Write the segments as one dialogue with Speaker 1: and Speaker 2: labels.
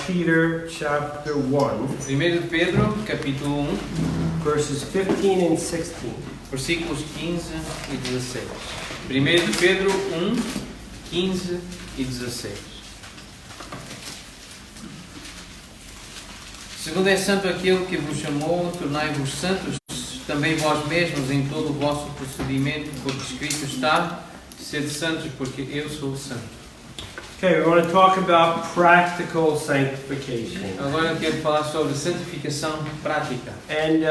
Speaker 1: Peter chapter 1,
Speaker 2: 1 Pedro, capítulo 1,
Speaker 1: verses 15 and 16.
Speaker 2: versículos 15 e 16. 1 Pedro 1, 15 e 16. Segundo é santo aquele que vos chamou, tornai-vos santos também vós mesmos em todo o vosso procedimento, porque escrito está, sede santos, porque eu sou santo.
Speaker 1: Okay, we want to talk about practical sanctification.
Speaker 2: Agora eu quero falar sobre santificação prática.
Speaker 1: And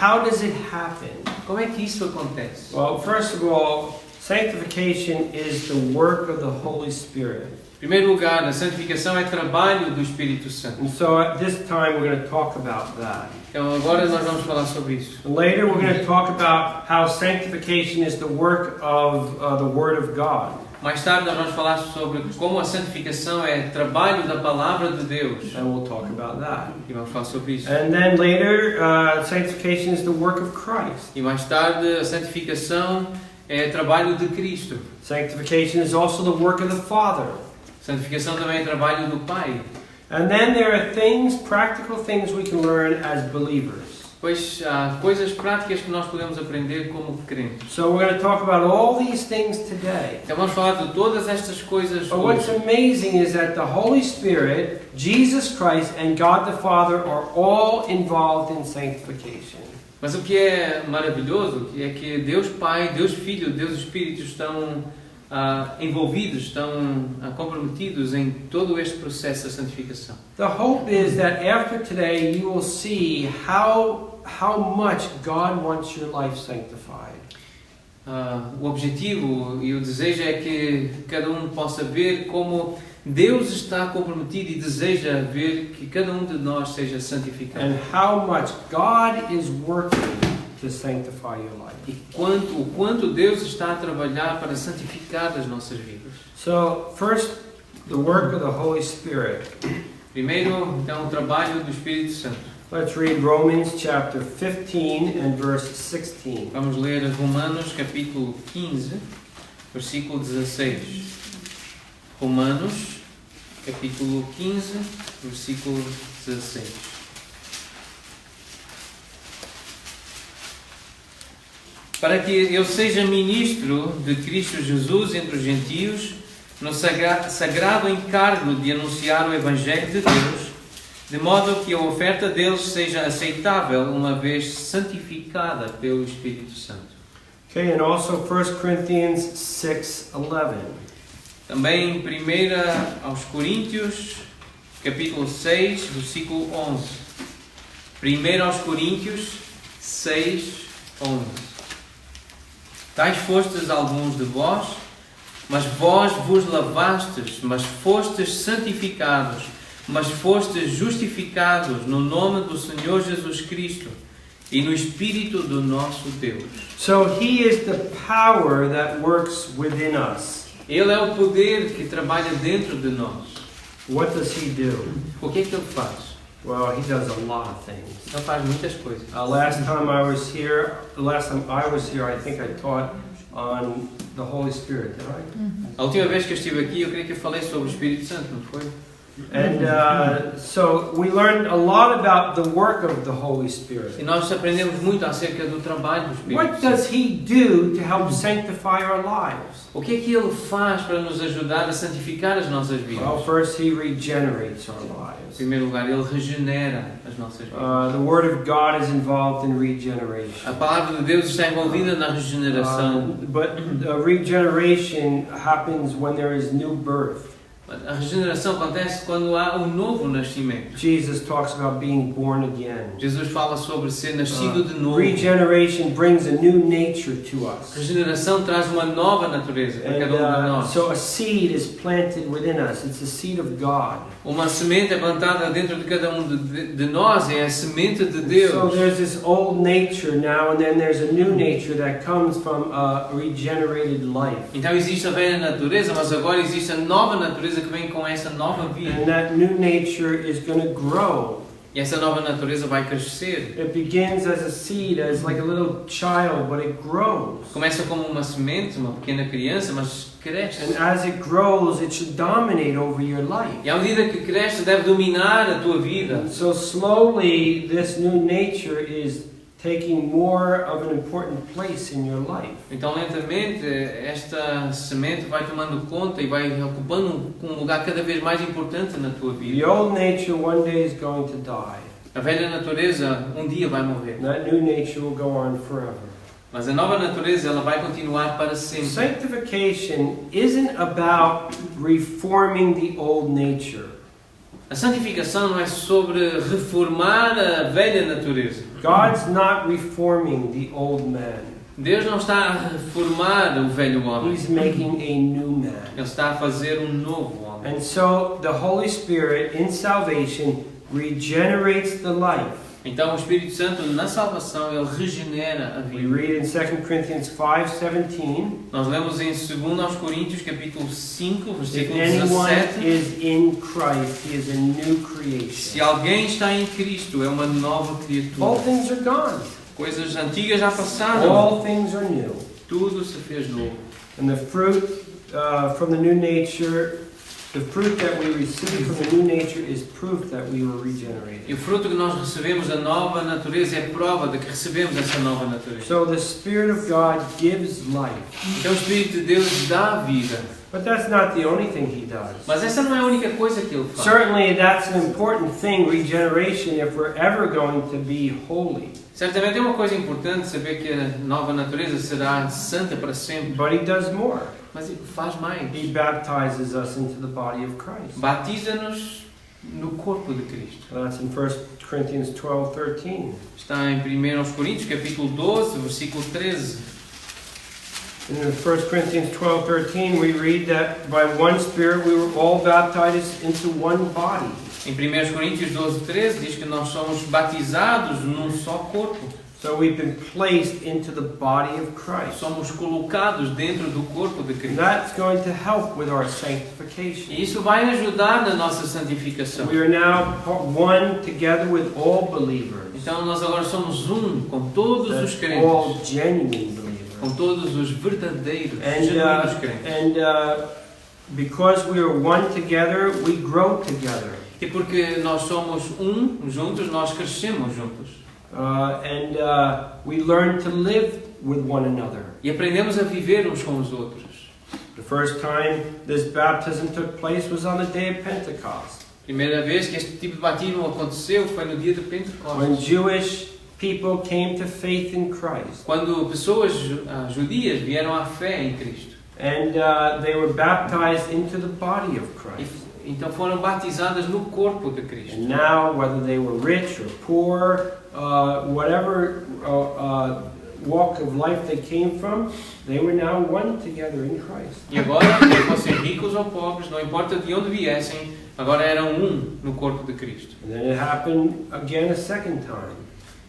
Speaker 1: how does it happen?
Speaker 2: Como é que isso acontece?
Speaker 1: Well, first of all, sanctification is the work of the Holy Spirit.
Speaker 2: Em primeiro lugar, a santificação é trabalho do Espírito Santo.
Speaker 1: And so at this time we're going to talk about that.
Speaker 2: Então agora nós vamos falar sobre isso.
Speaker 1: Later we're going to talk about how sanctification is the work of the Word of God.
Speaker 2: Mais tarde nós vamos falar sobre como a santificação é trabalho da palavra de Deus.
Speaker 1: And we'll talk about that.
Speaker 2: E vamos falar sobre isso.
Speaker 1: And then later, sanctification is the work of Christ.
Speaker 2: E mais tarde a santificação é trabalho de Cristo.
Speaker 1: Sanctification is also the work of the Father.
Speaker 2: Santificação também é trabalho do Pai.
Speaker 1: And then there are things, practical things we can learn as believers.
Speaker 2: Pois há coisas práticas que nós podemos aprender como crentes.
Speaker 1: So we're going to talk about all these things today.
Speaker 2: Então vamos falar de todas estas coisas
Speaker 1: But what's
Speaker 2: hoje.
Speaker 1: amazing is that the Holy Spirit, Jesus Christ, and God the Father are all involved in sanctification.
Speaker 2: Mas o que é maravilhoso é que Deus Pai, Deus Filho, Deus Espírito estão envolvidos, estão comprometidos em todo este processo da santificação.
Speaker 1: The hope is that after today you will see how much God wants your life sanctified.
Speaker 2: O objetivo e o desejo é que cada um possa ver como Deus está comprometido e deseja ver que cada um de nós seja santificado.
Speaker 1: And how much God is working to sanctify your life.
Speaker 2: E o quanto Deus está a trabalhar para santificar as nossas vidas.
Speaker 1: So, first, the work of the Holy Spirit.
Speaker 2: Primeiro, então, o trabalho do Espírito Santo.
Speaker 1: Let's read Romans chapter 15 and verse 16.
Speaker 2: Vamos ler Romanos capítulo 15, versículo 16. Romanos capítulo 15, versículo 16. Para que eu seja ministro de Cristo Jesus entre os gentios, no sagrado encargo de anunciar o Evangelho de Deus, de modo que a oferta deles seja aceitável, uma vez santificada pelo Espírito Santo.
Speaker 1: Okay, and also 1 Corinthians 6:11.
Speaker 2: Também em 1 aos Coríntios, capítulo 6, versículo 11. 1 aos Coríntios 6, 11. Tais fostes alguns de vós, mas vós vos lavastes, mas fostes santificados, mas fostes justificados no nome do Senhor Jesus Cristo e no Espírito do nosso Deus.
Speaker 1: So He is the power that works within us.
Speaker 2: Ele é o poder que trabalha dentro de nós.
Speaker 1: What does He do?
Speaker 2: O que é que Ele faz?
Speaker 1: Well, He does a lot of things.
Speaker 2: Ele faz muitas coisas.
Speaker 1: Last time I was here, I think I taught on the Holy Spirit, did I?
Speaker 2: A última vez que eu estive aqui, eu creio que eu falei sobre o Espírito Santo, não foi?
Speaker 1: And so we learned a lot about the work of the Holy Spirit.
Speaker 2: E nós aprendemos muito acerca do trabalho do Espírito
Speaker 1: What
Speaker 2: Santo.
Speaker 1: does He do to help sanctify our lives?
Speaker 2: O que é que Ele faz para nos ajudar a santificar as nossas vidas?
Speaker 1: Well, first He regenerates our
Speaker 2: Em
Speaker 1: lives.
Speaker 2: primeiro lugar, Ele regenera as nossas vidas.
Speaker 1: The Word of God is involved in regeneration.
Speaker 2: A palavra de Deus está envolvida na regeneração.
Speaker 1: But the regeneration happens when there is new birth.
Speaker 2: A regeneração acontece quando há um novo nascimento.
Speaker 1: Jesus talks about being born again.
Speaker 2: Jesus fala sobre ser nascido de novo.
Speaker 1: Regeneration brings a new nature to us.
Speaker 2: Regeneração traz uma nova natureza para cada um de nós.
Speaker 1: So a seed is planted within us. It's the seed of God.
Speaker 2: Uma semente é plantada dentro de cada um de nós, é a semente de Deus.
Speaker 1: So there's this old nature now, and then there's a new nature that comes from a regenerated life.
Speaker 2: Então existe a velha natureza, mas agora existe a nova natureza que vem com essa nova vida.
Speaker 1: And that new nature is going to grow.
Speaker 2: E essa nova natureza vai crescer.
Speaker 1: It begins as a seed, as like a little child, but it grows.
Speaker 2: Começa como uma semente, uma pequena criança, mas cresce.
Speaker 1: And as it grows, it should dominate over your life.
Speaker 2: E à medida que cresce, deve dominar a tua vida.
Speaker 1: And so slowly, this new nature is taking more of an important place in your life.
Speaker 2: Então, lentamente, esta semente vai tomando conta e vai ocupando um lugar cada vez mais importante na tua
Speaker 1: The
Speaker 2: vida.
Speaker 1: old nature one day is going to die.
Speaker 2: A velha natureza um dia vai morrer,
Speaker 1: And that new nature will go on forever.
Speaker 2: mas a nova natureza ela vai continuar para sempre.
Speaker 1: Sanctification isn't about reforming the old nature.
Speaker 2: A santificação não é sobre reformar a velha natureza.
Speaker 1: God's not reforming the old man.
Speaker 2: Deus não está a reformar o velho homem.
Speaker 1: He's making a new man.
Speaker 2: Ele está a fazer um novo homem.
Speaker 1: And so the Holy Spirit in salvation regenerates the life.
Speaker 2: Então o Espírito Santo na salvação ele regenera a
Speaker 1: We
Speaker 2: vida.
Speaker 1: read in 2 Corinthians 5:17,
Speaker 2: Nós lemos em 2 Coríntios capítulo 5,
Speaker 1: if
Speaker 2: versículo
Speaker 1: anyone
Speaker 2: 17.
Speaker 1: is in Christ, he is a new
Speaker 2: Se
Speaker 1: creation.
Speaker 2: alguém está em Cristo, é uma nova
Speaker 1: All
Speaker 2: criatura.
Speaker 1: things are gone.
Speaker 2: Coisas antigas já passaram.
Speaker 1: All things are new.
Speaker 2: Tudo se fez novo.
Speaker 1: And the fruit from the new nature, the fruit that we receive from the new nature is proof that we were
Speaker 2: E
Speaker 1: regenerated.
Speaker 2: o fruto que nós recebemos da nova natureza é prova de que recebemos essa nova natureza.
Speaker 1: So the Spirit of God gives life.
Speaker 2: Então o Espírito de Deus dá vida.
Speaker 1: But that's not the only thing He does.
Speaker 2: Mas essa não é a única coisa que Ele faz.
Speaker 1: Certainly that's an important thing, regeneration, if we're ever going to be holy.
Speaker 2: Certamente é uma coisa importante saber que a nova natureza será santa para sempre.
Speaker 1: But He does more.
Speaker 2: Mas Ele faz mais.
Speaker 1: He baptizes us into the body of Christ.
Speaker 2: Batiza-nos no corpo de Cristo.
Speaker 1: That's in 1 Corinthians 12:13.
Speaker 2: Está em 1 Coríntios capítulo 12, versículo 13.
Speaker 1: In 1 Corinthians 12:13 we read that by one Spirit we were all baptized into one body.
Speaker 2: Em 1 Coríntios 12, 13 diz que nós somos batizados num só corpo.
Speaker 1: So we've been placed into the body of Christ.
Speaker 2: Somos colocados dentro do corpo de
Speaker 1: And
Speaker 2: Cristo.
Speaker 1: that's going to help with our sanctification.
Speaker 2: E isso vai ajudar na nossa santificação.
Speaker 1: We are now one together with all believers.
Speaker 2: Então nós agora somos um com todos os
Speaker 1: That's all
Speaker 2: crentes.
Speaker 1: genuine
Speaker 2: Com
Speaker 1: believers.
Speaker 2: todos os verdadeiros,
Speaker 1: And,
Speaker 2: genuínos crentes.
Speaker 1: Because we are one together, we grow together.
Speaker 2: E porque nós somos um juntos, nós crescemos juntos.
Speaker 1: We learn to live with one another.
Speaker 2: E aprendemos a viver uns com os outros.
Speaker 1: The first time this baptism took place was on the day of Pentecost,
Speaker 2: Primeira vez que este tipo de batismo aconteceu foi no dia de
Speaker 1: when
Speaker 2: Pentecostes.
Speaker 1: Jewish people came to faith in Christ.
Speaker 2: Quando pessoas judias vieram à fé em Cristo.
Speaker 1: And they were baptized into the body of Christ.
Speaker 2: Então foram batizadas no corpo de Cristo.
Speaker 1: And now, whether they were rich or poor, whatever walk of life they came from, they were now one together in Christ.
Speaker 2: E agora, quer fossem ricos ou pobres, não importa de onde viessem, agora eram um no corpo de Cristo.
Speaker 1: And then it happened again a second time.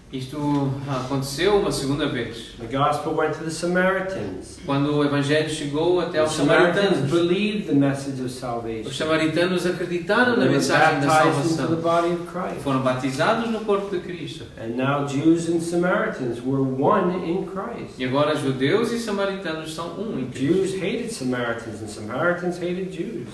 Speaker 2: Isto aconteceu uma segunda vez.
Speaker 1: The gospel went to the Samaritans.
Speaker 2: Quando o Evangelho chegou até
Speaker 1: The
Speaker 2: aos
Speaker 1: Samaritans
Speaker 2: samaritanos.
Speaker 1: believed the message of salvation.
Speaker 2: Os samaritanos acreditaram na
Speaker 1: They were
Speaker 2: mensagem da
Speaker 1: baptized into the
Speaker 2: salvação.
Speaker 1: body of Christ.
Speaker 2: Foram batizados no corpo de Cristo.
Speaker 1: And now Jews and Samaritans were one in Christ.
Speaker 2: E agora judeus e samaritanos são um em Cristo.
Speaker 1: Jews hated Samaritans and Samaritans hated Jews.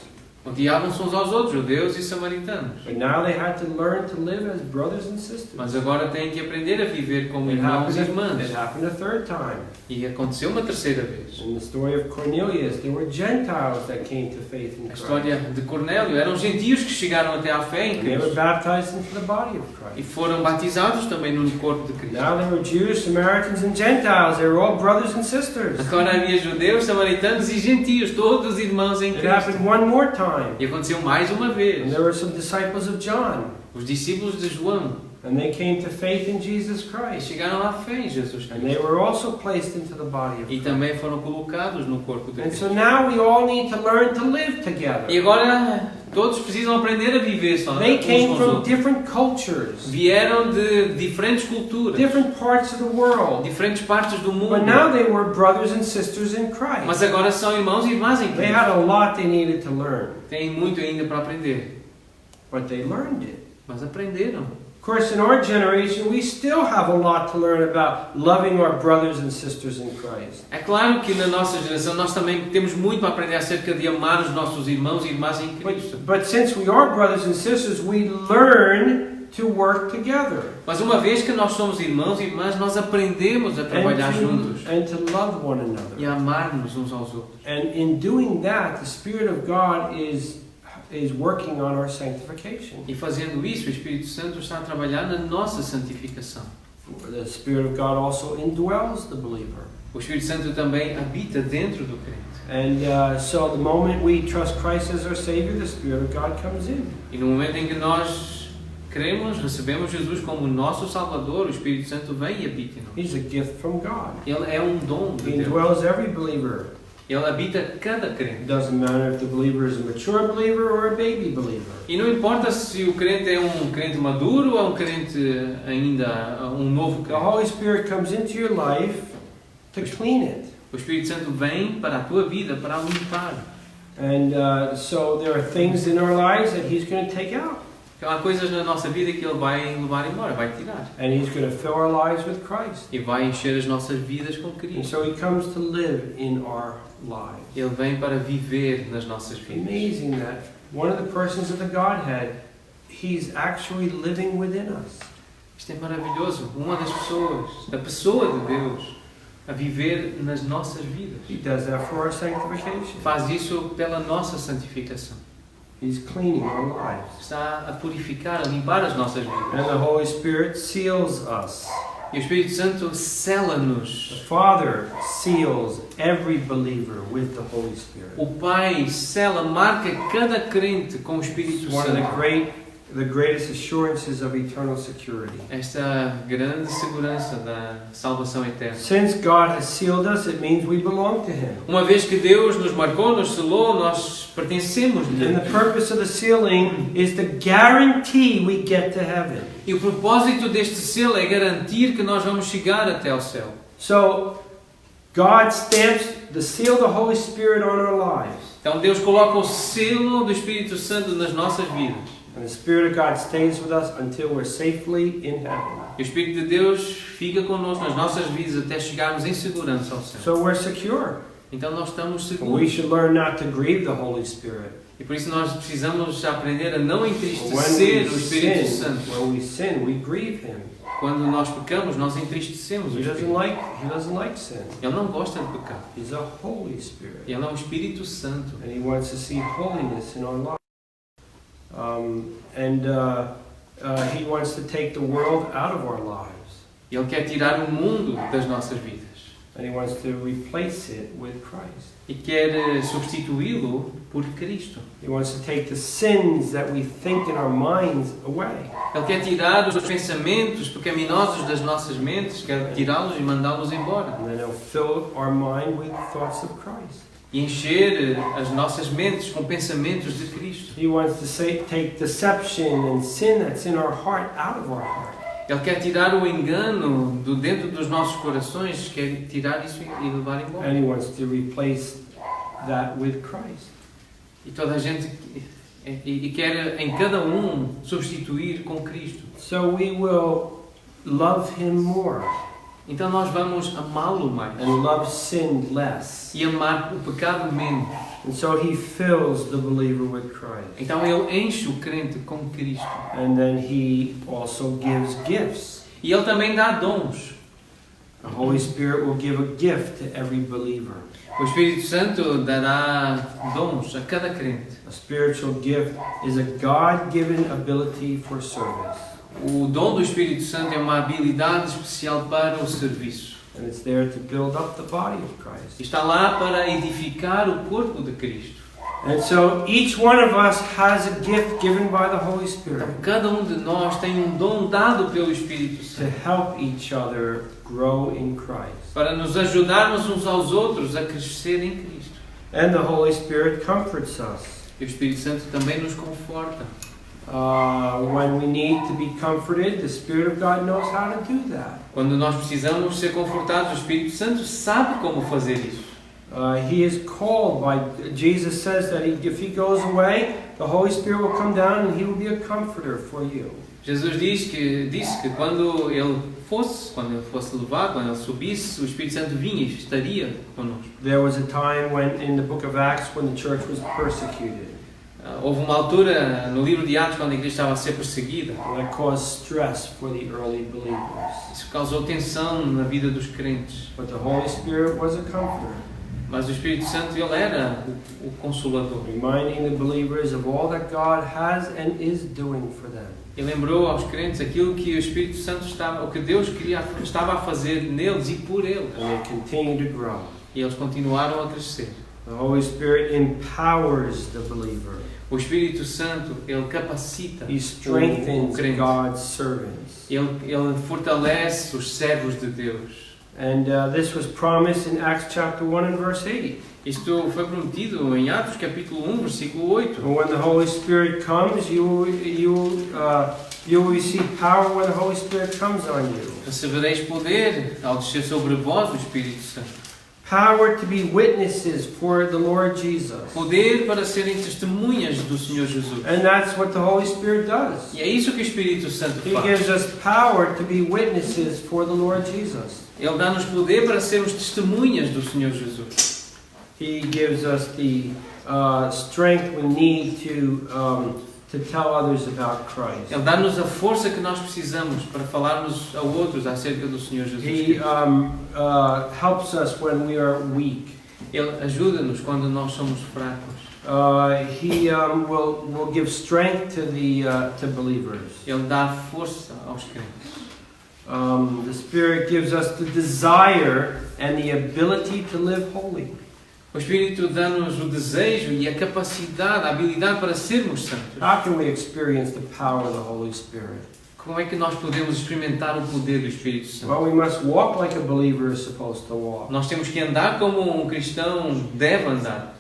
Speaker 2: Odiavam-se uns aos outros, judeus e samaritanos.
Speaker 1: But now they had to learn to live as brothers and sisters.
Speaker 2: Mas agora têm que aprender a viver como
Speaker 1: It
Speaker 2: irmãos e
Speaker 1: happened,
Speaker 2: irmãs.
Speaker 1: it happened a third time.
Speaker 2: E aconteceu uma terceira vez.
Speaker 1: In the story of Cornelius, there were Gentiles that came to faith in
Speaker 2: A
Speaker 1: Christ.
Speaker 2: história de Cornélio eram gentios que chegaram até à fé em
Speaker 1: And they were
Speaker 2: Cristo.
Speaker 1: baptized into the body of
Speaker 2: E
Speaker 1: Christ.
Speaker 2: foram batizados também no corpo de Cristo.
Speaker 1: Now there were Jews, Samaritans, and Gentiles. They were all brothers and sisters.
Speaker 2: Agora havia judeus, samaritanos e gentios, todos irmãos em
Speaker 1: It
Speaker 2: Cristo.
Speaker 1: happened one more time.
Speaker 2: E aconteceu mais uma vez.
Speaker 1: And there were some disciples of John.
Speaker 2: Os discípulos de João
Speaker 1: And they came to faith in Jesus
Speaker 2: e
Speaker 1: Christ.
Speaker 2: chegaram à fé em Jesus
Speaker 1: And they
Speaker 2: Cristo.
Speaker 1: were also placed into the body of
Speaker 2: E
Speaker 1: Christ.
Speaker 2: também foram colocados no corpo de
Speaker 1: And
Speaker 2: Cristo.
Speaker 1: so now we all need to learn to live together.
Speaker 2: E agora todos precisam aprender a viver só
Speaker 1: They
Speaker 2: uns
Speaker 1: came
Speaker 2: com os
Speaker 1: from
Speaker 2: outros.
Speaker 1: different cultures,
Speaker 2: Vieram de diferentes culturas,
Speaker 1: different parts of the world.
Speaker 2: diferentes partes do mundo.
Speaker 1: But now they were brothers and sisters in Christ.
Speaker 2: Mas agora são irmãos e irmãs em
Speaker 1: They
Speaker 2: Cristo.
Speaker 1: had a lot they needed to learn,
Speaker 2: Tem muito ainda para aprender.
Speaker 1: but they learned it.
Speaker 2: Mas aprenderam.
Speaker 1: course, in our generation, we still have a lot to learn about loving our brothers and sisters in Christ.
Speaker 2: É claro que na nossa geração nós também temos muito para aprender acerca de amar os nossos irmãos e irmãs em Cristo.
Speaker 1: But since we are brothers and sisters, we learn to work together.
Speaker 2: Mas uma vez que nós somos irmãos e irmãs, nós aprendemos a trabalhar juntos
Speaker 1: And to love one another.
Speaker 2: e a amar-nos uns aos outros.
Speaker 1: And in doing that, the Spirit of God is working on our sanctification.
Speaker 2: E fazendo isso, o Espírito Santo está a trabalhar na nossa santificação.
Speaker 1: The Spirit of God also indwells the believer.
Speaker 2: O Espírito Santo também habita dentro do crente.
Speaker 1: And so the moment we trust Christ as our Savior, the Spirit of God comes in.
Speaker 2: E no momento em que nós cremos, recebemos Jesus como nosso Salvador, o Espírito Santo vem e habita em nós.
Speaker 1: He's a gift from God.
Speaker 2: Ele é um dom de
Speaker 1: He
Speaker 2: Deus.
Speaker 1: indwells every believer.
Speaker 2: Ele habita cada
Speaker 1: It
Speaker 2: crente.
Speaker 1: doesn't matter if the believer is a mature believer or a baby believer.
Speaker 2: E não importa se o crente é um crente maduro ou é um crente ainda, um novo
Speaker 1: The
Speaker 2: crente.
Speaker 1: Holy Spirit comes into your life to clean it.
Speaker 2: O Espírito Santo vem para a tua vida, para a limpar.
Speaker 1: And so there are things in our lives that He's going to take out.
Speaker 2: Então, há coisas na nossa vida que Ele vai levar embora, vai tirar.
Speaker 1: And He's going to fill our lives with Christ.
Speaker 2: E vai encher as nossas vidas com
Speaker 1: And
Speaker 2: Cristo.
Speaker 1: so He comes to live in our lives.
Speaker 2: Ele vem para viver nas nossas
Speaker 1: It's
Speaker 2: vidas.
Speaker 1: amazing that one of the persons of the Godhead, He's actually living within us.
Speaker 2: Isto é maravilhoso. Uma das pessoas, da pessoa de Deus, a viver nas nossas vidas.
Speaker 1: He does that for our sanctification.
Speaker 2: Faz isso pela nossa santificação.
Speaker 1: He's cleaning our lives.
Speaker 2: Está a purificar, a limpar as nossas
Speaker 1: And
Speaker 2: vidas.
Speaker 1: the Holy Spirit seals us.
Speaker 2: E o Espírito Santo
Speaker 1: The
Speaker 2: sela-nos.
Speaker 1: Father seals every believer with the Holy Spirit.
Speaker 2: O Pai sela, marca cada crente com o Espírito
Speaker 1: It's one of
Speaker 2: Santo.
Speaker 1: the greatest assurances of eternal security.
Speaker 2: Esta grande segurança da salvação eterna.
Speaker 1: Since God has sealed us, it means we belong to Him.
Speaker 2: Uma vez que Deus nos marcou, nos selou, nós pertencemos-lhe.
Speaker 1: And the purpose of the sealing is to guarantee we get to heaven.
Speaker 2: E o propósito deste selo é garantir que nós vamos chegar até ao céu.
Speaker 1: So, God stamps the seal of the Holy Spirit on our lives.
Speaker 2: Então Deus coloca o selo do Espírito Santo nas nossas vidas.
Speaker 1: And the Spirit of God stays with us until we're safely in heaven.
Speaker 2: E o Espírito de Deus fica connosco nas nossas vidas até chegarmos em segurança ao céu.
Speaker 1: So we're secure.
Speaker 2: Então nós estamos
Speaker 1: We
Speaker 2: seguros.
Speaker 1: should learn not to grieve the Holy Spirit.
Speaker 2: E por isso nós precisamos aprender a não
Speaker 1: When
Speaker 2: entristecer o Espírito Santo.
Speaker 1: we sin, we grieve Him.
Speaker 2: Quando nós pecamos, nós entristecemos o
Speaker 1: He
Speaker 2: Espírito.
Speaker 1: doesn't like sin.
Speaker 2: Ele não gosta de pecar.
Speaker 1: He's a Holy Spirit.
Speaker 2: Ele é um Espírito Santo.
Speaker 1: And He wants to see holiness in our lives. He wants to take the world out of our lives.
Speaker 2: Ele quer tirar o mundo das nossas vidas.
Speaker 1: And He wants to replace it with Christ.
Speaker 2: E quer substituí-lo por Cristo.
Speaker 1: He wants to take the sins that we think in our minds away.
Speaker 2: Ele quer tirar os pensamentos pecaminosos das nossas mentes, quer tirá-los e mandá-los embora.
Speaker 1: And then He'll fill our mind with thoughts of Christ.
Speaker 2: E encher as nossas mentes com pensamentos de Cristo.
Speaker 1: He wants to take deception and sin that's in our heart out of our heart.
Speaker 2: Ele quer tirar o engano do dentro dos nossos corações, quer tirar isso e levar embora.
Speaker 1: And He wants to replace that with Christ.
Speaker 2: E toda a gente e quer em cada substituir com Cristo.
Speaker 1: So we will love Him more
Speaker 2: Então nós vamos amá-lo mais
Speaker 1: and love sin less.
Speaker 2: e amar o pecado menos.
Speaker 1: And so He fills the believer with Christ.
Speaker 2: Então ele enche o crente com Cristo.
Speaker 1: And then He also gives gifts.
Speaker 2: E ele também dá dons.
Speaker 1: The Holy Spirit will give a gift to every believer.
Speaker 2: O Espírito Santo dará dons a cada crente.
Speaker 1: A spiritual gift is a God-given ability for service.
Speaker 2: O dom do Espírito Santo é uma habilidade especial para o serviço.
Speaker 1: And it's there to build up the body of Christ.
Speaker 2: Está lá para edificar o corpo de Cristo.
Speaker 1: And so each one of us has a gift given by the Holy
Speaker 2: Então,
Speaker 1: Spirit
Speaker 2: cada de nós tem um dom dado pelo Espírito
Speaker 1: to
Speaker 2: Santo
Speaker 1: help each other grow in Christ.
Speaker 2: para nos ajudarmos uns aos outros a crescer em Cristo.
Speaker 1: And the Holy Spirit comforts us.
Speaker 2: E o Espírito Santo também nos conforta.
Speaker 1: When we need to be comforted, the Spirit of God knows how to do that.
Speaker 2: Quando nós precisamos ser confortados, o Espírito Santo sabe como fazer isso.
Speaker 1: He is called by, Jesus says that if He goes away, the Holy Spirit will come down and He will be a comforter for you.
Speaker 2: Jesus disse que quando ele fosse levado, quando ele subisse, o Espírito Santo vinha e estaria connosco.
Speaker 1: There was a time when, in the book of Acts, when the church was persecuted.
Speaker 2: Houve uma altura no livro de Atos quando a igreja estava a ser perseguida.
Speaker 1: That caused stress for the early believers.
Speaker 2: Isso causou tensão na vida dos crentes.
Speaker 1: But the Holy Spirit was a comforter,
Speaker 2: Mas o Espírito Santo, ele era o Consolador.
Speaker 1: reminding the believers of all that God has and is doing for them.
Speaker 2: E lembrou aos crentes aquilo que o Espírito Santo o que Deus estava a fazer neles e por eles.
Speaker 1: And they continue to grow.
Speaker 2: E eles continuaram a crescer.
Speaker 1: The Holy Spirit empowers the believer.
Speaker 2: O Espírito Santo, ele capacita
Speaker 1: He
Speaker 2: o
Speaker 1: strengthens
Speaker 2: crente.
Speaker 1: God's servants.
Speaker 2: Ele fortalece os servos de Deus.
Speaker 1: And this was promised in Acts chapter 1 and verse 8.
Speaker 2: Isto foi prometido em Atos capítulo 1, versículo 8.
Speaker 1: And when the Holy Spirit comes, you will receive power when the Holy Spirit comes on you.
Speaker 2: Recebereis poder ao descer sobre vós o Espírito Santo.
Speaker 1: Power to be witnesses for the Lord Jesus.
Speaker 2: Poder para serem testemunhas do Senhor Jesus.
Speaker 1: And that's what the Holy Spirit does.
Speaker 2: E é isso que o Espírito Santo
Speaker 1: He
Speaker 2: faz.
Speaker 1: gives us power to be witnesses for the Lord Jesus.
Speaker 2: Ele dá-nos poder para sermos testemunhas do Senhor Jesus.
Speaker 1: He gives us the strength we need to tell others about Christ.
Speaker 2: Ele dá-nos a força que nós precisamos para falarmos a outros acerca do Senhor Jesus
Speaker 1: He
Speaker 2: Cristo.
Speaker 1: helps us when we are weak.
Speaker 2: Ele ajuda-nos quando nós somos fracos.
Speaker 1: He will give strength to believers.
Speaker 2: Ele dá força aos crentes.
Speaker 1: The Spirit gives us the desire and the ability to live holy.
Speaker 2: O Espírito dá-nos o desejo e a capacidade, a habilidade para sermos santos.
Speaker 1: How can we experience the power of the Holy Spirit?
Speaker 2: Como é que nós podemos experimentar o poder do Espírito Santo?
Speaker 1: Well, we must walk like a believer is supposed to walk.
Speaker 2: Nós temos que andar como um cristão deve andar.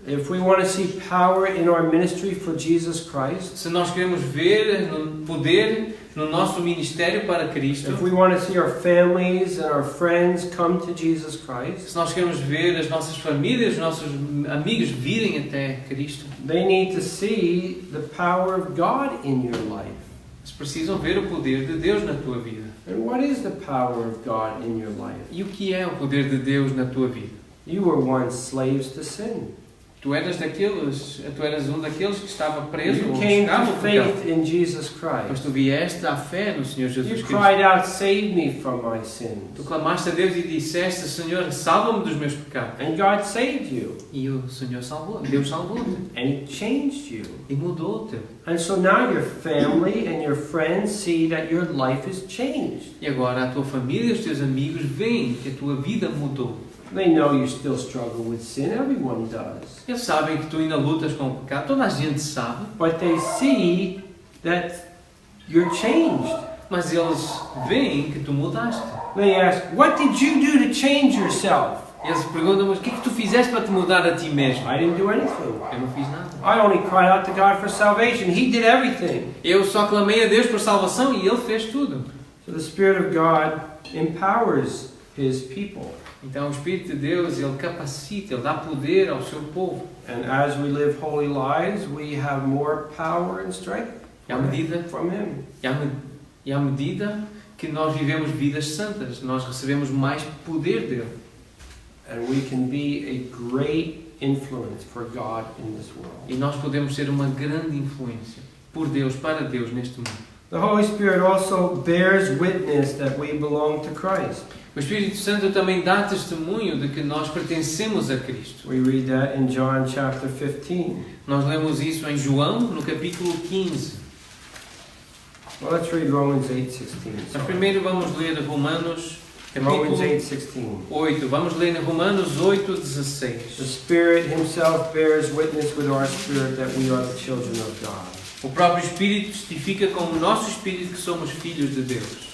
Speaker 1: If we want to see power in our ministry for Jesus Christ,
Speaker 2: Se nós queremos ver poder no nosso ministério para Cristo,
Speaker 1: if we want to see our families and our friends come to Jesus Christ,
Speaker 2: se nós queremos ver as nossas famílias, os nossos amigos virem até Cristo,
Speaker 1: they need to see the power of God in your life.
Speaker 2: eles precisam ver o poder de Deus na tua vida.
Speaker 1: And what is the power of God in your life?
Speaker 2: E o que é o poder de Deus na tua vida?
Speaker 1: You were once slaves to sin.
Speaker 2: Tu eras um daqueles que estava preso
Speaker 1: You
Speaker 2: ou
Speaker 1: came
Speaker 2: escravo
Speaker 1: to
Speaker 2: ao pecado.
Speaker 1: faith in Jesus
Speaker 2: Mas
Speaker 1: Christ.
Speaker 2: tu vieste à fé no Senhor Jesus
Speaker 1: You
Speaker 2: Cristo.
Speaker 1: cried out, "Save me from my sins."
Speaker 2: Tu clamaste a Deus e disseste, Senhor, salva-me dos meus pecados.
Speaker 1: And God saved you.
Speaker 2: E o Senhor salvou, Deus salvou-te.
Speaker 1: And He changed you.
Speaker 2: E mudou-te.
Speaker 1: And so now your family and your friends see that your life is changed.
Speaker 2: E agora a tua família e os teus amigos veem que a tua vida mudou.
Speaker 1: They know you still struggle with sin. Everyone does.
Speaker 2: Eles sabem que tu ainda lutas com o pecado. Toda a gente sabe.
Speaker 1: But they see that you're changed.
Speaker 2: Mas eles veem que tu mudaste.
Speaker 1: They ask, "What did you do to change yourself?"
Speaker 2: Eles perguntam, mas o que é que tu fizeste para te mudar a ti mesmo?
Speaker 1: I didn't do anything.
Speaker 2: Eu não fiz nada.
Speaker 1: I only cried out to God for salvation. He did everything.
Speaker 2: Eu só clamei a Deus por salvação e Ele fez tudo.
Speaker 1: So the Spirit of God empowers His people.
Speaker 2: Então o Espírito de Deus, Ele capacita, Ele dá poder ao seu povo.
Speaker 1: And as we live holy lives, we have more power and strength
Speaker 2: E à medida,
Speaker 1: from Him.
Speaker 2: e à medida que nós vivemos vidas santas, nós recebemos mais poder dele.
Speaker 1: And we can be a great influence for God in this world.
Speaker 2: E nós podemos ser uma grande influência por Deus, para Deus neste mundo.
Speaker 1: The Holy Spirit also bears witness that we belong to Christ.
Speaker 2: O Espírito Santo também dá testemunho de que nós pertencemos a Cristo.
Speaker 1: We read that in John chapter 15.
Speaker 2: Nós lemos isso em João, no capítulo 15.
Speaker 1: Well, let's read Romans 8:16.
Speaker 2: Mas primeiro vamos ler Romanos,
Speaker 1: Romans
Speaker 2: capítulo
Speaker 1: 8:16.
Speaker 2: 8. Vamos ler em Romanos 8:16.
Speaker 1: The Spirit Himself bears witness with our spirit that we are the children of God.
Speaker 2: O próprio Espírito testifica com o nosso Espírito que somos filhos de Deus.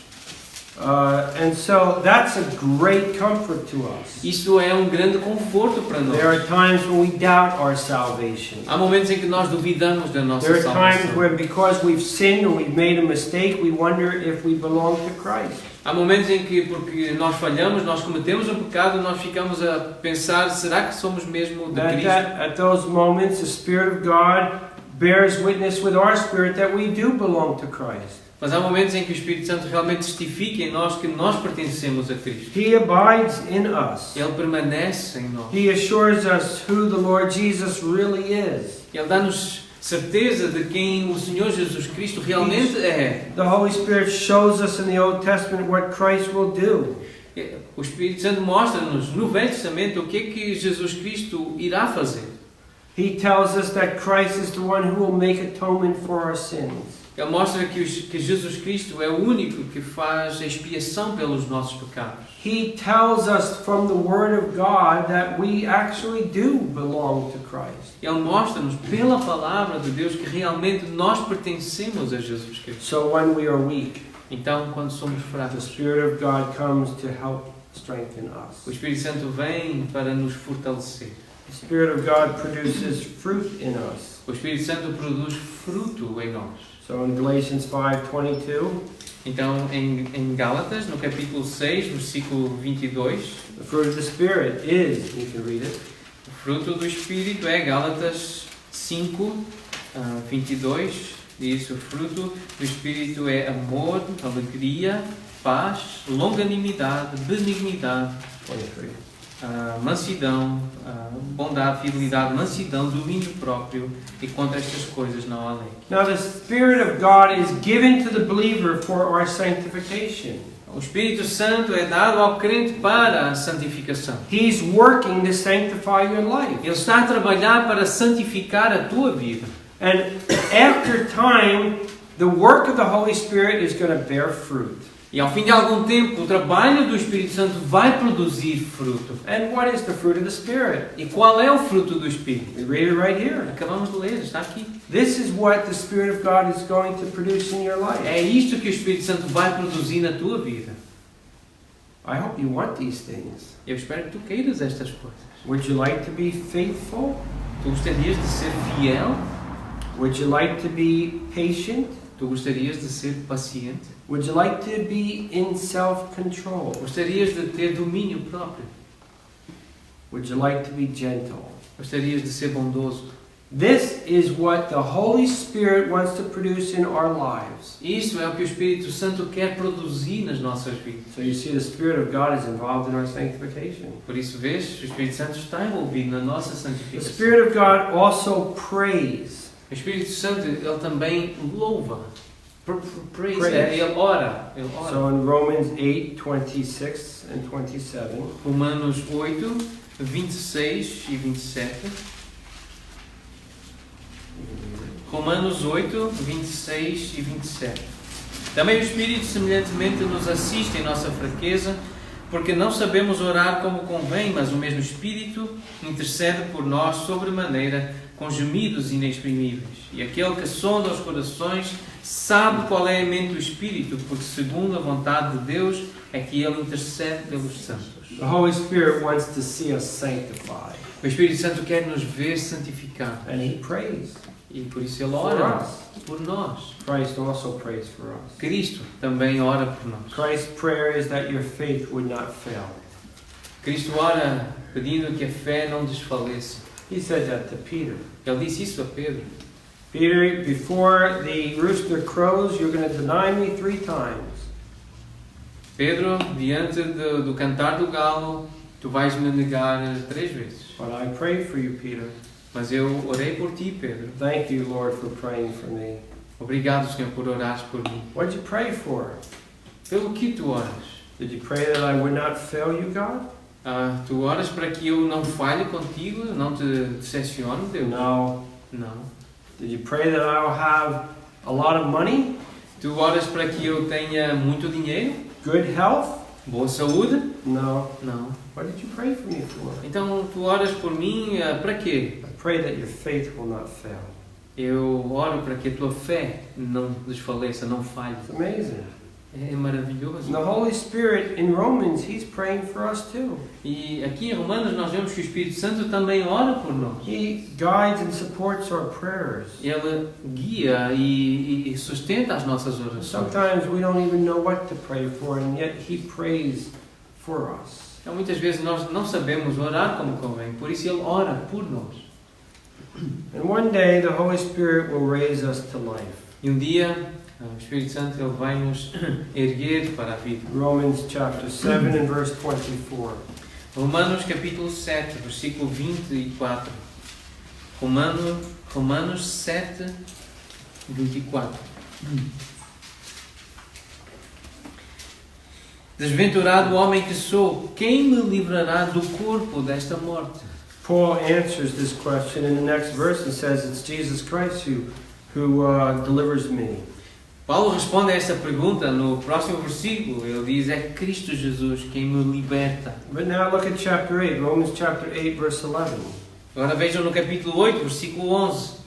Speaker 1: And so that's a great comfort to us.
Speaker 2: Isso é um grande conforto para nós.
Speaker 1: There are times when we doubt our salvation.
Speaker 2: Há momentos em que nós duvidamos da nossa
Speaker 1: There are times
Speaker 2: salvação.
Speaker 1: when, because we've sinned or we've made a mistake, we wonder if we belong to Christ.
Speaker 2: Há momentos em que, porque nós falhamos, nós cometemos um pecado, nós ficamos a pensar, será que somos mesmo de Cristo?
Speaker 1: At those moments, the Spirit of God bears witness with our spirit that we do belong to Christ.
Speaker 2: Mas há momentos em que o Espírito Santo realmente testifica em nós que nós pertencemos a Cristo.
Speaker 1: He abides in us.
Speaker 2: Ele permanece em nós.
Speaker 1: He assures us who the Lord Jesus really is.
Speaker 2: Ele dá-nos certeza de quem o Senhor Jesus Cristo realmente é.
Speaker 1: The Holy Spirit shows us in the Old Testament what Christ will do.
Speaker 2: O Espírito Santo mostra-nos no Velho Testamento o que é que Jesus Cristo irá fazer.
Speaker 1: He tells us that Christ is the one who will make atonement for our sins.
Speaker 2: Ele mostra que Jesus Cristo é o único que faz expiação pelos nossos pecados.
Speaker 1: He tells us from the Word of God that we actually do belong to Christ.
Speaker 2: Ele mostra-nos pela palavra de Deus que realmente nós pertencemos a Jesus Cristo.
Speaker 1: So when we are weak,
Speaker 2: Então, quando somos
Speaker 1: the
Speaker 2: fracos,
Speaker 1: Spirit of God comes to help strengthen us.
Speaker 2: o Espírito Santo vem para nos fortalecer.
Speaker 1: The Spirit of God produces fruit in us.
Speaker 2: O Espírito Santo produz fruto em nós.
Speaker 1: So in Galatians 5:22,
Speaker 2: Então, em Gálatas, no capítulo 6, versículo 22,
Speaker 1: the fruit of the Spirit is, you can read it,
Speaker 2: o fruto do Espírito é Gálatas 5, 22, diz: o fruto do Espírito é amor, alegria, paz, longanimidade, benignidade,
Speaker 1: 23.
Speaker 2: mansidão, bondade, fidelidade, mansidão, domínio próprio, e contra estas coisas não há lei.
Speaker 1: Now the Spirit of God is given to the believer for our sanctification.
Speaker 2: O Espírito Santo é dado ao crente para a santificação.
Speaker 1: He's working to sanctify your life.
Speaker 2: Ele está a trabalhar para santificar a tua vida.
Speaker 1: And after time, the work of the Holy Spirit is going to bear fruit.
Speaker 2: E ao fim de algum tempo, o trabalho do Espírito Santo vai produzir fruto.
Speaker 1: And what is the fruit of the Spirit?
Speaker 2: E qual é o fruto do Espírito?
Speaker 1: We read it right here.
Speaker 2: Acabamos de ler, está aqui.
Speaker 1: This is what the Spirit of God is going to produce in your life.
Speaker 2: É isto que o Espírito Santo vai produzir na tua vida.
Speaker 1: I hope you want these things.
Speaker 2: Eu espero que tu queiras estas coisas.
Speaker 1: Would you like to be faithful?
Speaker 2: Tu gostarias de ser fiel?
Speaker 1: Would you like to be patient?
Speaker 2: Tu gostarias de ser paciente?
Speaker 1: Would you like to be in self-control?
Speaker 2: Gostarias de ter domínio próprio?
Speaker 1: Would you like to be gentle?
Speaker 2: Gostarias de ser bondoso?
Speaker 1: This is what the Holy Spirit wants to produce in our lives.
Speaker 2: Isso é o que o Espírito Santo quer produzir nas nossas vidas.
Speaker 1: So you see, the Spirit of God is involved in our sanctification.
Speaker 2: Por isso, vês, o Espírito Santo está envolvido na nossa
Speaker 1: The
Speaker 2: santificação.
Speaker 1: Spirit of God also prays.
Speaker 2: O Espírito Santo, ele também louva. Praise.
Speaker 1: Praise.
Speaker 2: Ele ora. Ele ora.
Speaker 1: So in Romans 8:26 and 27,
Speaker 2: Romanos 8, 26 e 27. Romanos 8, 26 e 27. Também o Espírito semelhantemente nos assiste em nossa fraqueza, porque não sabemos orar como convém, mas o mesmo Espírito intercede por nós sobremaneira com gemidos inexprimíveis. E aquele que sonda os corações sabe qual é a mente do Espírito, porque segundo a vontade de Deus é que ele intercede pelos santos.
Speaker 1: the Holy Spirit wants to see us sanctified,
Speaker 2: O Espírito Santo quer nos ver santificados.
Speaker 1: and He prays.
Speaker 2: E por isso ele
Speaker 1: For
Speaker 2: ora
Speaker 1: us.
Speaker 2: por nós.
Speaker 1: Christ also prays for us.
Speaker 2: Cristo também ora por nós.
Speaker 1: Christ's prayer is that your faith would not fail.
Speaker 2: Cristo ora pedindo que a fé não desfaleça.
Speaker 1: He said that to Peter.
Speaker 2: Ele disse isso a Pedro.
Speaker 1: Peter, before the rooster crows, you're going to deny me 3 times.
Speaker 2: Pedro, diante do cantar do galo, tu vais me negar 3 vezes.
Speaker 1: But I pray for you, Peter.
Speaker 2: Mas eu orei por ti, Pedro.
Speaker 1: Thank you, Lord, for praying for me.
Speaker 2: Obrigado, Senhor, por orares por mim.
Speaker 1: What did you pray for?
Speaker 2: Pelo que tu oras?
Speaker 1: Did you pray that I would not fail you, God?
Speaker 2: Tu oras para que eu não falhe contigo, não te decepcione, Deus?
Speaker 1: No.
Speaker 2: Não.
Speaker 1: Did you pray that I'll have a lot of money,
Speaker 2: Tu oras para que eu tenha muito dinheiro,
Speaker 1: good health?
Speaker 2: boa saúde?
Speaker 1: No.
Speaker 2: Não.
Speaker 1: What did you pray for me for?
Speaker 2: Então tu oras por mim para quê?
Speaker 1: I pray that your faith will not fail.
Speaker 2: Eu oro para que a tua fé não desfaleça, não falhe.
Speaker 1: It's amazing.
Speaker 2: É maravilhoso.
Speaker 1: And the Holy Spirit in Romans, He's praying for us too.
Speaker 2: E aqui em Romanos nós vemos que o Espírito Santo também ora por nós.
Speaker 1: He guides and supports our prayers.
Speaker 2: Ele guia e sustenta as nossas orações.
Speaker 1: Sometimes we don't even know what to pray for, and yet He prays for us.
Speaker 2: Então muitas vezes nós não sabemos orar como convém, por isso Ele ora por nós.
Speaker 1: And one day the Holy Spirit will raise us to life.
Speaker 2: E um dia O Espírito Santo ele vai nos erguer para a vida.
Speaker 1: Romans chapter 7 and verse 24.
Speaker 2: Romanos capítulo 7, versículo 24. Romanos 7, 24. Desventurado homem que sou, quem me livrará do corpo desta morte?
Speaker 1: Paul answers this question in the next verse and says it's Jesus Christ who delivers me.
Speaker 2: Paulo responde a esta pergunta no próximo versículo. Ele diz, é Cristo Jesus quem me liberta.
Speaker 1: But now look at chapter 8, Romans chapter 8 verse 11.
Speaker 2: Agora vejam no capítulo 8, versículo 11.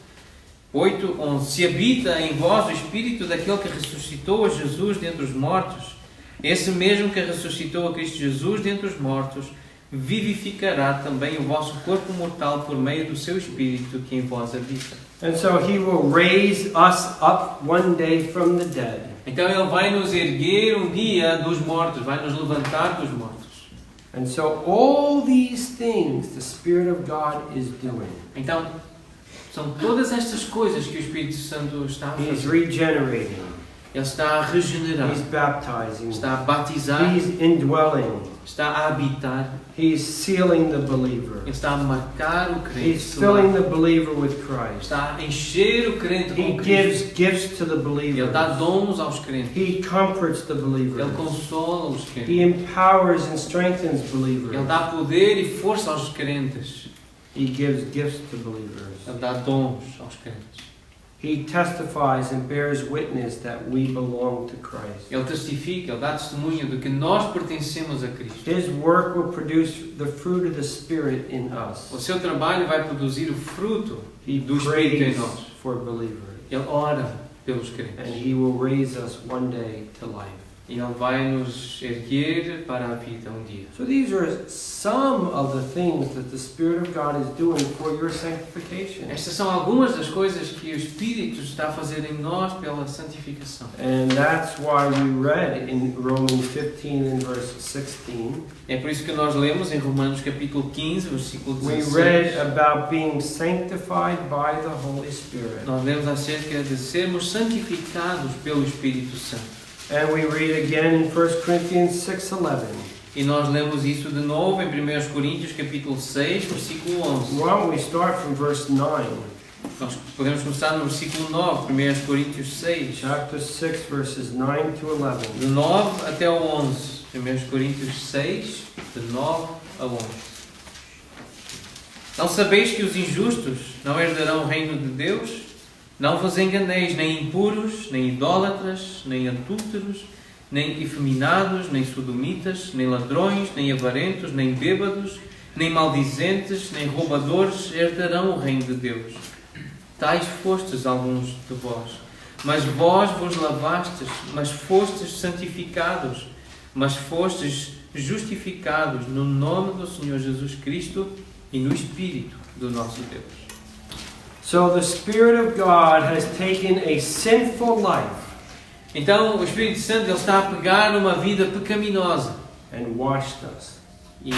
Speaker 2: 8:11. Se habita em vós o Espírito daquele que ressuscitou a Jesus dentre os mortos, esse mesmo que ressuscitou a Cristo Jesus dentre os mortos, vivificará também o vosso corpo mortal por meio do seu Espírito que em vós habita.
Speaker 1: And so he will raise us up one day from the dead.
Speaker 2: Então Ele vai nos erguer um dia dos mortos, vai nos levantar dos mortos.
Speaker 1: And so all these things the Spirit of God is doing.
Speaker 2: Então, são todas estas coisas que o Espírito Santo está a
Speaker 1: He's
Speaker 2: fazer.
Speaker 1: regenerating.
Speaker 2: Ele está a regenerar,
Speaker 1: He's baptizing.
Speaker 2: está a batizar,
Speaker 1: He's indwelling.
Speaker 2: está a habitar,
Speaker 1: He's sealing the believer.
Speaker 2: Ele está a marcar o crente,
Speaker 1: He's filling the believer with Christ.
Speaker 2: está a encher o crente
Speaker 1: He
Speaker 2: com Cristo.
Speaker 1: gives gifts to the
Speaker 2: Ele dá
Speaker 1: believer.
Speaker 2: dons aos crentes,
Speaker 1: He comforts the believer.
Speaker 2: Ele consola os crentes,
Speaker 1: He empowers and strengthens
Speaker 2: Ele
Speaker 1: believers.
Speaker 2: dá poder e força aos crentes,
Speaker 1: He gives gifts to believers.
Speaker 2: Ele dá dons aos crentes.
Speaker 1: He testifies and bears witness that we belong to Christ.
Speaker 2: Ele testifica, Ele dá testemunho de que nós pertencemos a Cristo.
Speaker 1: His work will produce the fruit of the Spirit in us.
Speaker 2: O seu trabalho vai produzir o fruto
Speaker 1: He
Speaker 2: do Espírito em
Speaker 1: prays
Speaker 2: nós.
Speaker 1: for believers.
Speaker 2: Ele ora pelos
Speaker 1: And
Speaker 2: crentes.
Speaker 1: He will raise us one day to life.
Speaker 2: E Ele vai nos erguer para a vida um dia.
Speaker 1: So these are some of the things that the Spirit of God is doing for your sanctification.
Speaker 2: Estas são algumas das coisas que o Espírito está a fazer em nós pela santificação.
Speaker 1: And that's why we read in Romans 15 and verse 16.
Speaker 2: É por isso que nós lemos em Romanos capítulo 15, versículo
Speaker 1: We
Speaker 2: 16.
Speaker 1: read about being sanctified by the Holy Spirit.
Speaker 2: Nós lemos acerca de sermos santificados pelo Espírito Santo.
Speaker 1: And we read again in 1 Corinthians 6:11.
Speaker 2: E nós lemos isso de novo em 1 Coríntios capítulo 6, versículo 11.
Speaker 1: Why don't we start from verse 9?
Speaker 2: Nós podemos começar no versículo 9, 1 Coríntios 6.
Speaker 1: Chapter 6 verses 9 to 11.
Speaker 2: De 9 até o 11. 1 Coríntios 6, de 9 a 11. Não sabeis que os injustos não herdarão o reino de Deus? Não vos enganeis, nem impuros, nem idólatras, nem adúlteros, nem efeminados, nem sodomitas, nem ladrões, nem avarentos, nem bêbados, nem maldizentes, nem roubadores herdarão o reino de Deus. Tais fostes alguns de vós. Mas vós vos lavastes, mas fostes santificados, mas fostes justificados no nome do Senhor Jesus Cristo e no Espírito do nosso Deus.
Speaker 1: So the Spirit of God has taken a sinful life
Speaker 2: Então o Espírito Santo ele está a pegar uma vida pecaminosa
Speaker 1: and washed us
Speaker 2: e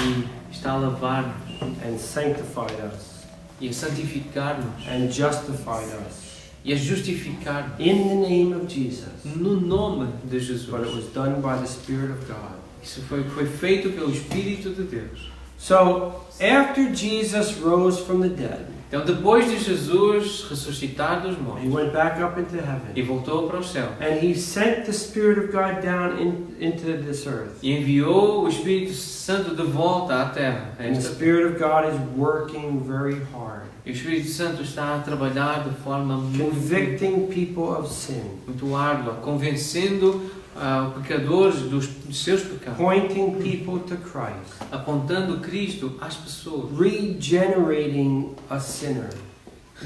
Speaker 2: está a lavar-nos
Speaker 1: and sanctified us
Speaker 2: e a santificar-nos
Speaker 1: and justified us
Speaker 2: e a justificar-nos
Speaker 1: in the name of Jesus.
Speaker 2: no nome de Jesus.
Speaker 1: But it was done by the Spirit of God.
Speaker 2: Isso foi feito pelo Espírito de Deus.
Speaker 1: So after Jesus rose from the dead,
Speaker 2: Então depois de Jesus ressuscitar dos
Speaker 1: he
Speaker 2: mortos
Speaker 1: went back up into
Speaker 2: e
Speaker 1: heaven.
Speaker 2: voltou para o céu
Speaker 1: And he sent the Spirit of God down into this earth.
Speaker 2: e enviou o Espírito Santo de volta à terra. a
Speaker 1: And the
Speaker 2: esta terra.
Speaker 1: Spirit of God is working very hard,
Speaker 2: E o Espírito Santo está a trabalhar de forma
Speaker 1: convicting people of sin,
Speaker 2: muito árdua, convencendo os pecadores dos seus pecados,
Speaker 1: pointing people to Christ,
Speaker 2: apontando Cristo às pessoas,
Speaker 1: regenerating a sinner,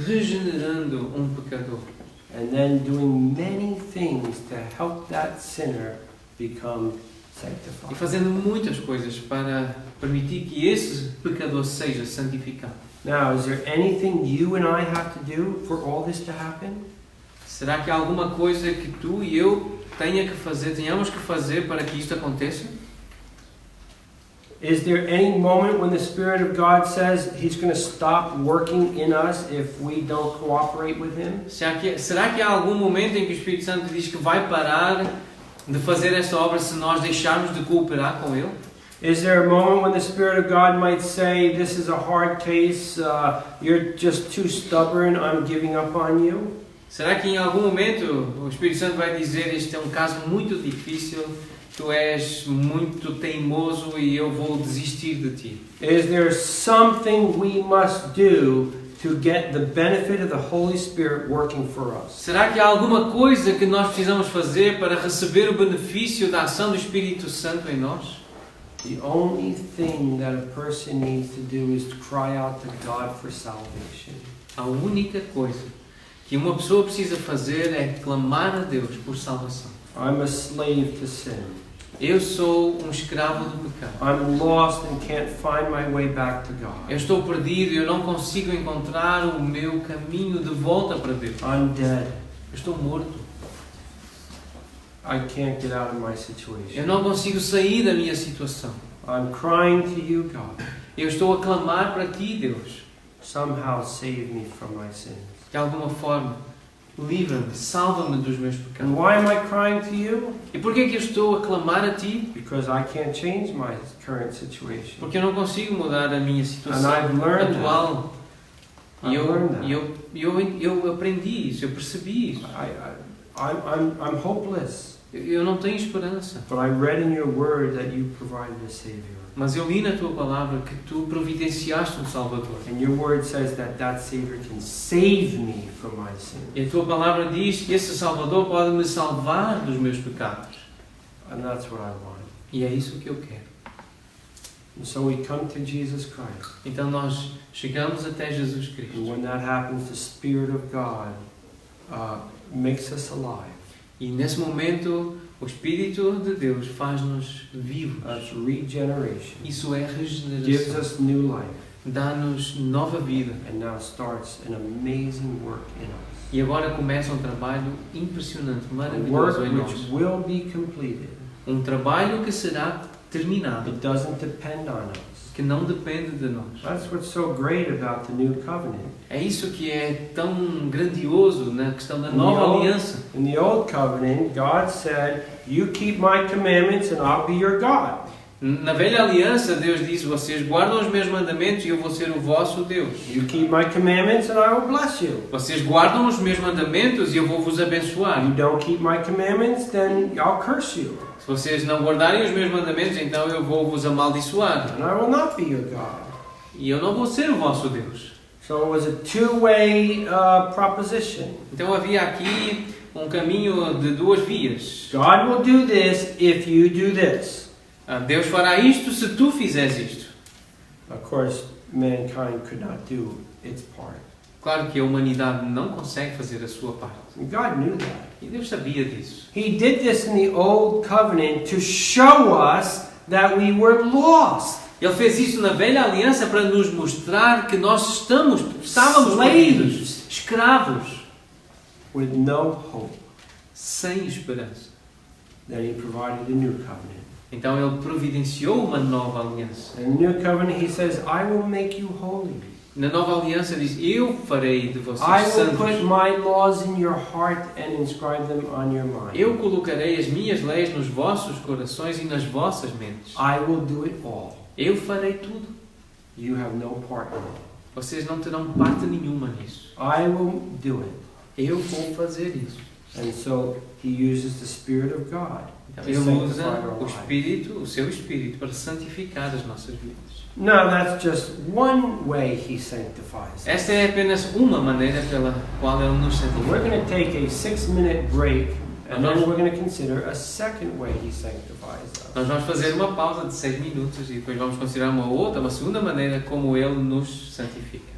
Speaker 2: regenerando um pecador
Speaker 1: and then doing many things to help that sinner become
Speaker 2: e
Speaker 1: sanctified.
Speaker 2: fazendo muitas coisas para permitir que esse pecador seja santificado.
Speaker 1: Now, is there anything you and I have to do for all this to happen?
Speaker 2: Será que há alguma coisa que tu e eu tenhamos que fazer para que isto aconteça?
Speaker 1: Is there any moment when the Spirit of God says He's going to stop working in us if we don't cooperate with Him?
Speaker 2: Será que há algum momento em que o Espírito Santo diz que vai parar de fazer esta obra se nós deixarmos de cooperar com Ele?
Speaker 1: Is there a moment when the Spirit of God might say, this is a hard case, you're just too stubborn, I'm giving up on you?
Speaker 2: Será que em algum momento o Espírito Santo vai dizer, este é um caso muito difícil, tu és muito teimoso e eu vou desistir de ti?
Speaker 1: Is there something we must do to get the benefit of the Holy Spirit working for us?
Speaker 2: Será que há alguma coisa que nós precisamos fazer para receber o benefício da ação do Espírito Santo em nós?
Speaker 1: The only thing that a person needs to do is to cry out to God for salvation.
Speaker 2: A única coisa que uma pessoa precisa fazer é clamar a Deus por salvação.
Speaker 1: I'm a slave to sin.
Speaker 2: Eu sou um escravo do pecado.
Speaker 1: I'm lost and can't find my way back to God.
Speaker 2: Eu estou perdido e eu não consigo encontrar o meu caminho de volta para Deus.
Speaker 1: I'm dead.
Speaker 2: Eu estou morto.
Speaker 1: I can't get out of my
Speaker 2: Eu
Speaker 1: situation.
Speaker 2: não consigo sair da minha situação.
Speaker 1: I'm crying to you, God.
Speaker 2: Eu estou a clamar para Ti, Deus.
Speaker 1: Somehow save me from my sins.
Speaker 2: De alguma forma, livra-me, salva-me dos meus pecados.
Speaker 1: And why am I crying to you?
Speaker 2: E porquê que eu estou a clamar a Ti?
Speaker 1: Because I can't change my current situation.
Speaker 2: Porque eu não consigo mudar a minha situação
Speaker 1: And I've learned
Speaker 2: atual. E
Speaker 1: I've learned that.
Speaker 2: eu aprendi isso, eu percebi isso.
Speaker 1: I'm hopeless.
Speaker 2: Eu não tenho esperança.
Speaker 1: But I read in your word that you provided a Savior.
Speaker 2: Mas eu li na Tua Palavra que Tu providenciaste um Salvador.
Speaker 1: And your word says that that Savior can save me from my sin.
Speaker 2: E a Tua Palavra diz que esse Salvador pode me salvar dos meus pecados.
Speaker 1: And that's what I want.
Speaker 2: E é isso que eu quero.
Speaker 1: And so we come to Jesus Christ.
Speaker 2: Então nós chegamos até Jesus
Speaker 1: And
Speaker 2: Cristo.
Speaker 1: when that happens, the Spirit of God makes us alive.
Speaker 2: E nesse momento, o Espírito de Deus faz-nos vivos.
Speaker 1: That's regeneration.
Speaker 2: Isso é
Speaker 1: Gives
Speaker 2: regeneração.
Speaker 1: us new life.
Speaker 2: Dá-nos nova vida.
Speaker 1: And now starts an amazing work in us.
Speaker 2: E agora começa um trabalho impressionante,
Speaker 1: A
Speaker 2: maravilhoso
Speaker 1: work
Speaker 2: em
Speaker 1: which
Speaker 2: nós.
Speaker 1: will be completed.
Speaker 2: Um trabalho que será terminado,
Speaker 1: It doesn't depend on us.
Speaker 2: que não depende de nós.
Speaker 1: That's what's so great about the new covenant.
Speaker 2: É isso que é tão grandioso na questão da nova aliança.
Speaker 1: In the old covenant, God said, "You keep my commandments and I'll be your God."
Speaker 2: Na velha aliança, Deus diz, vocês guardam os meus mandamentos e eu vou ser o vosso Deus.
Speaker 1: You keep my commandments and I will bless you.
Speaker 2: Vocês guardam os meus mandamentos e eu vou vos abençoar.
Speaker 1: You don't keep my commandments, then I'll curse you.
Speaker 2: Se vocês não guardarem os meus mandamentos, então eu vou vos amaldiçoar.
Speaker 1: And I will not be your God.
Speaker 2: E eu não vou ser o vosso Deus.
Speaker 1: So it was a two-way proposition.
Speaker 2: Então havia aqui um caminho de duas vias.
Speaker 1: God will do this if you do this.
Speaker 2: Deus fará isto se tu fizeres isto.
Speaker 1: Of course, mankind could not do its part.
Speaker 2: Claro que a humanidade não consegue fazer a sua parte.
Speaker 1: And God knew that.
Speaker 2: E Deus sabia disso.
Speaker 1: He did this in the old covenant to show us that we were lost.
Speaker 2: Ele fez isso na velha aliança para nos mostrar que nós estávamos perdidos, escravos,
Speaker 1: With no hope.
Speaker 2: sem esperança.
Speaker 1: Then he provided a new covenant.
Speaker 2: Então Ele providenciou uma nova aliança.
Speaker 1: In the new covenant he says, I will make you holy.
Speaker 2: Na nova aliança diz, eu farei de vocês
Speaker 1: I will put
Speaker 2: santos.
Speaker 1: my laws in your heart and inscribe them on your mind.
Speaker 2: Eu colocarei as minhas leis nos vossos corações e nas vossas mentes.
Speaker 1: I will do it all.
Speaker 2: Eu farei tudo.
Speaker 1: You have no part in it.
Speaker 2: Vocês não terão parte nenhuma nisso.
Speaker 1: I will do it.
Speaker 2: Eu vou fazer isso.
Speaker 1: And so he uses the Spirit of God
Speaker 2: Então,
Speaker 1: to
Speaker 2: Ele usa
Speaker 1: sanctify our
Speaker 2: o
Speaker 1: lives.
Speaker 2: Espírito, o seu Espírito, para santificar as nossas vidas.
Speaker 1: Now that's just one way he sanctifies us.
Speaker 2: Esta é apenas uma maneira pela qual Ele nos
Speaker 1: We're
Speaker 2: santifica.
Speaker 1: going to take a 6-minute break and
Speaker 2: Uh-huh.
Speaker 1: then we're going to consider a second way he sanctifies us.
Speaker 2: Nós vamos fazer uma pausa de 6 minutos e depois vamos considerar uma segunda maneira como Ele nos santifica.